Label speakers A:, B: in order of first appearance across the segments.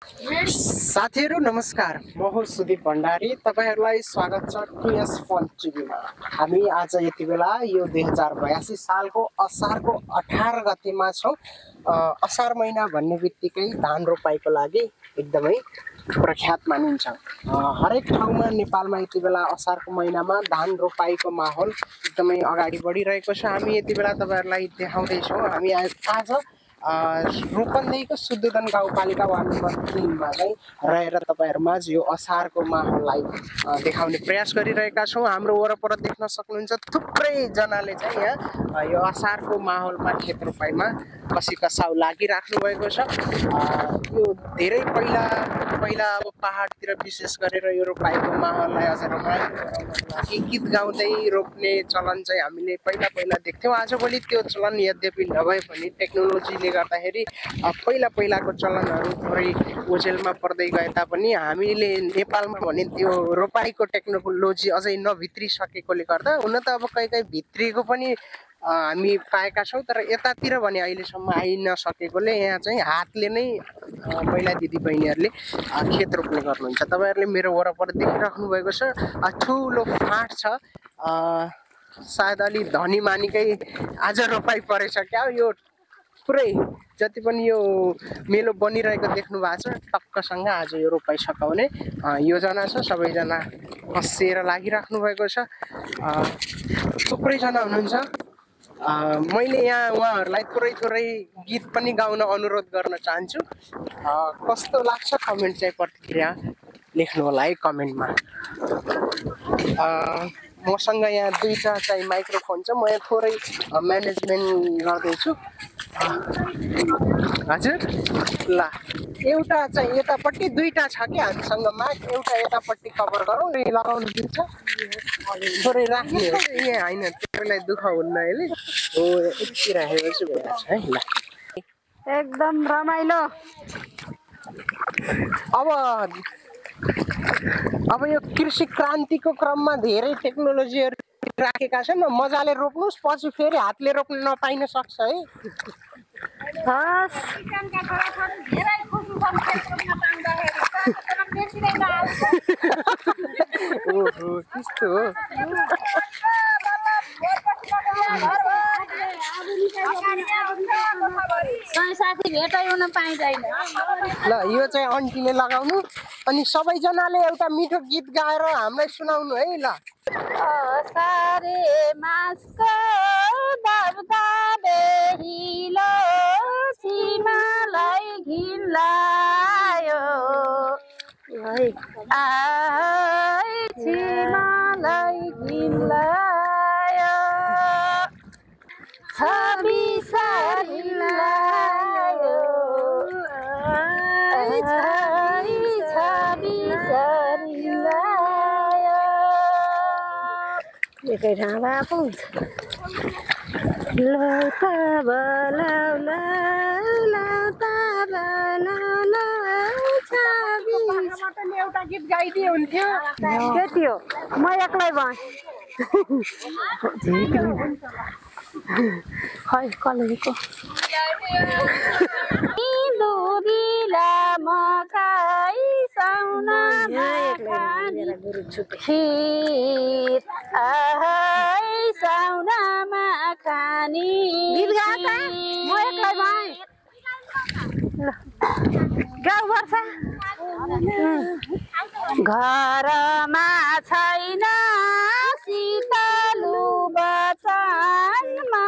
A: साथीहरु नमस्कार, म हो सुदीप भण्डारी। तपाईहरुलाई स्वागत छ टीएस फन टिभीमा। हामी आज यति बेला यो 2082 सालको असारको 18 गतेमा छौं। असार महिना भन्ने बित्तिकै धान रोपाइको लागि एकदमै प्रख्यात मानिन्छ। हरेक ठाउँमा नेपालमा यति बेला असारको महिनामा धान रोपाइको माहौल एकदमै अगाडि बढिरहेको छ। हामी यति बेला तपाईहरुलाई देखाउँदै छौं। हामी आज रूपन्देहीको शुद्धोधन गाउँपालिका वार्ड नम्बर 3 मा चाहिँ रहेर तपाईहरुमा यो असारको माहौललाई देखाउने प्रयास गरिरहेका छौं। हाम्रो वरपर देख्न सक्नुहुन्छ थुप्रै जनाले चाहिँ यहाँ यो असारको माहौलमा खेत रोपाइमा कसिकसाउ लागिराख्नु भएको छ। यो धेरै पहिला अब पहाडतिर विशेष गरेर यो रोपाइको माहौललाई अझ रमाइलो गराउनको लागि गीत गाउँदै रोप्ने चलन चाहिँ हामीले पहिला देख्थ्यौं। आजभोलि त्यो चलन यद्यपि नभए पनि टेक्नोलोजीले गर्दाखेरि पहिलाको चलनहरू थोरै ओझेलमा पर्दै गए तापनि हामीले नेपालमा भने त्यो रोपाइको टेक्नोलोजी अझै नभित्रिसकेकोले गर्दा हुन त अब कहीँ भित्रिएको पनि हामी पाएका छौं, तर यतातिर भने अहिलेसम्म आइ नसकेकोले यहाँ चाहिँ हातले नै महिला दिदीबहिनीहरूले खेत रोप्ने गर्नुहुन्छ। तपाईहरुले मेरो वरपर देखिराख्नु भएको छ ठुलो फाँट छ। सायद अलि धनी मानीकै आज रोपाइ परेछ क्या। यो पुरै जति पनि यो मेलो बनिरहेको देख्नु भएको छ टक्कसँग आज यो रोपाइ सकाउने योजना छ। सबैजना कसेर लागिराख्नु भएको छ। थुप्रै जना हुनुहुन्छ। मैले यहाँ उहाँहरूलाई थोरै गीत पनि गाउन अनुरोध गर्न चाहन्छु। कस्तो लाग्छ कमेन्ट चाहिँ प्रतिक्रिया लेख्नु होला है कमेन्टमा। मसँग यहाँ दुईटा चाहिँ माइक्रोफोन छ। म यहाँ थोरै म्यानेजमेन्ट गर्दैछु। हजुर ल, एउटा चाहिँ यतापट्टि दुईटा छ कि हामीसँग माइक। एउटा यतापट्टि कभर गरौँ, लगाउनु दिन्छ थोरै राख्ने हो। यहाँ होइन त्यसलाई दुःख हुन्न अहिले। हो यति राखेपछि भइहाल्छ है। ल
B: एकदम रमाइलो।
A: अब यो कृषि क्रान्तिको क्रममा धेरै टेक्नोलोजीहरू राखेका छन्। मजाले रोप्नुस्, पछि फेरि हातले रोप्न नपाइन सक्छ है। ओहो त्यस्तो हो।
B: साथी भेटै हुन पाइँदैन।
A: ल यो चाहिँ आन्टीले लगाउनु, अनि सबैजनाले एउटा मिठो गीत गाएर हामीलाई सुनाउनु है। ल
B: सारे मासको दबदबे हिलो सीमालाई घिन्लायो, सीमालाई घिन्लायो, छवि सरिलायो, छवि सरिलायो। एकै ठाउँमा पुग्छ। लौ तब लौ लौ लौ तब लौ लौ छवि।
A: एउटा गीत गाइदिए हुन्थ्यो।
B: के थियो? म एक्लै भएँ। खै कलेजको दुरीला मकाइ साउनामा खानी खिर, आहै साउनामा खानी म एक्लै भएँ। गाउँ पर्छ। घरमा छैन शीतलु बचनमा,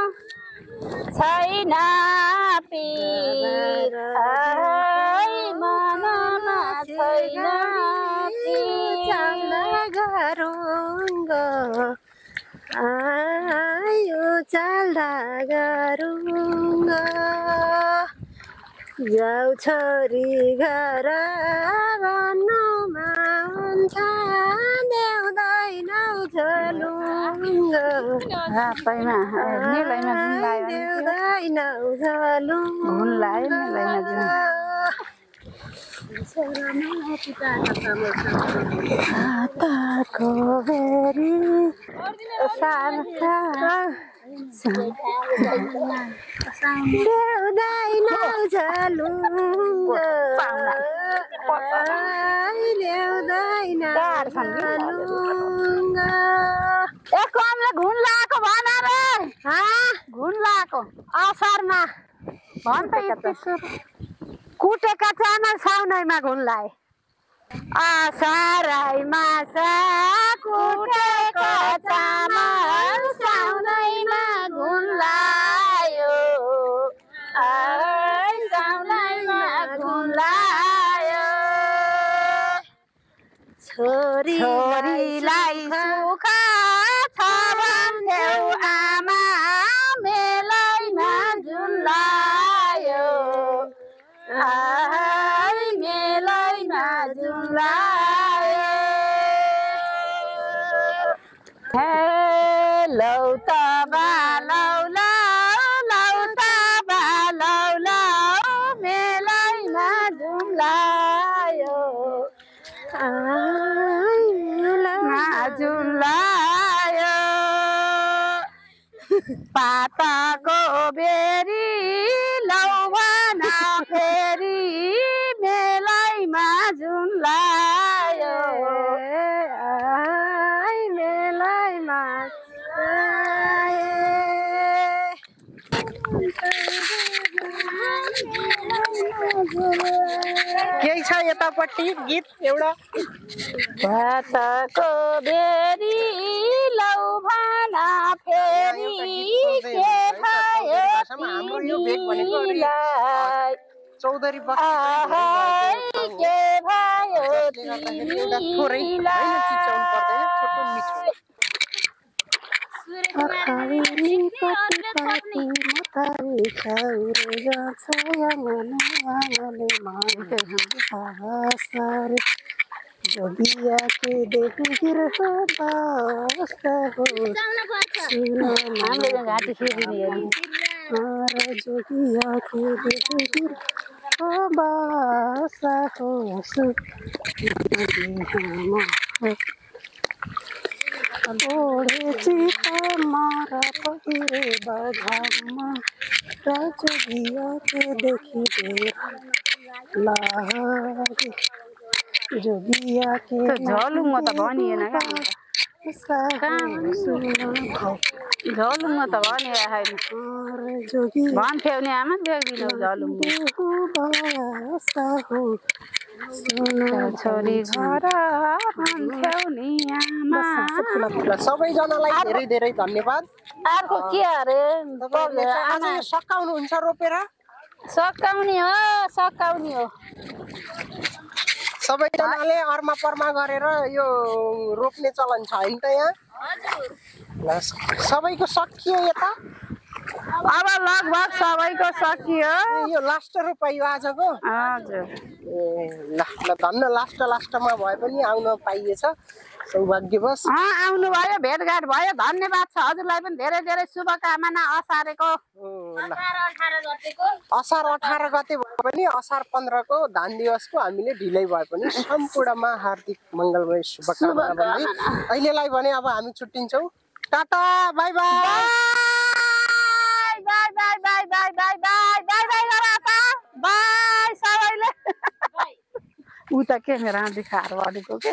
B: छैन पीर मनमा, छैन
C: गरुङ्ग आयो चल्दा गरुङ्ग, जाऊ छोरी घर भन्नुमा हुन्छ देउदैनौ झलुङ्ग, देउदैनौ झलुङ्ग। हातको बेरी सालका ल्याउँदैन झलुङ्ग ल्याउँदैन झलुङ्ग
B: ए कमले घुन लाएको भन रे घुन लाएको
C: असारमा
B: भन त यति सुरु
C: कुटेका चामल साउनैमा घुन लाए असारैमा कुटेका चामल
B: साउनैमा घुन लायो साउनैमा घुन लायो छोरीलाई सुख छ भन्देऊ आमा मेलैमा जुन लायो मेलैमा जुन लायो लौ त बालौ लौ त बालौ मेलैमा जुन लायो जुन लायो पाताको बेरी लौ भन फेरि मेलैमा जुन लायो
C: मेलैमा
A: केही छ यतापट्टि गीत एउटा
B: पाताको बेरी लौ भन फेरि के भयो तिमीलाई
A: चौधरी
B: के भयो
C: जोगिया के देखी गिर
B: हामीले घाँटी फेरि
C: जोगिया के देखी गिर बासा हो ओढे चिता मारा पहिरे बघामा जोगिया के देखी गिर लागे जोगिया के
B: झलुङ त भनिएन झलुङ त भने छैन भन्थ्यो नि आमा देख्दिनौ झलुङ छोरी घर भन्थ्यौ नि आमा
A: सबैजनालाई धेरै धेरै धन्यवाद
B: अर्को के अरे
A: सकाउनुहुन्छ रोपेर
B: सकाउने हो
A: सबैजनाले अर्मा पर्मा गरेर यो रोप्ने चलन छ हैन त यहाँ सबैको सकियो यता
B: अब लगभग सबैको सकियो
A: यो लास्ट रोपाइयो आजको
B: हजुर
A: ल धन्न लास्टमा भए पनि आउन पाइएछ सौभाग्यवश
B: आउनु भयो भेटघाट भयो धन्यवाद छ हजुरलाई पनि धेरै धेरै शुभकामना असारेको
A: असार 18 गते भए पनि असार 15 को धान दिवसको हामीले ढिलै भए पनि सम्पूर्णमा हार्दिक मङ्गलमय शुभकामना भन्दै अहिलेलाई भने अब हामी छुट्टिन्छौँ tata bye bye
B: bye bye bye bye bye bye bye bye गराता बाइ सबैले उ त के मेरो आँधी खाएर अडेको के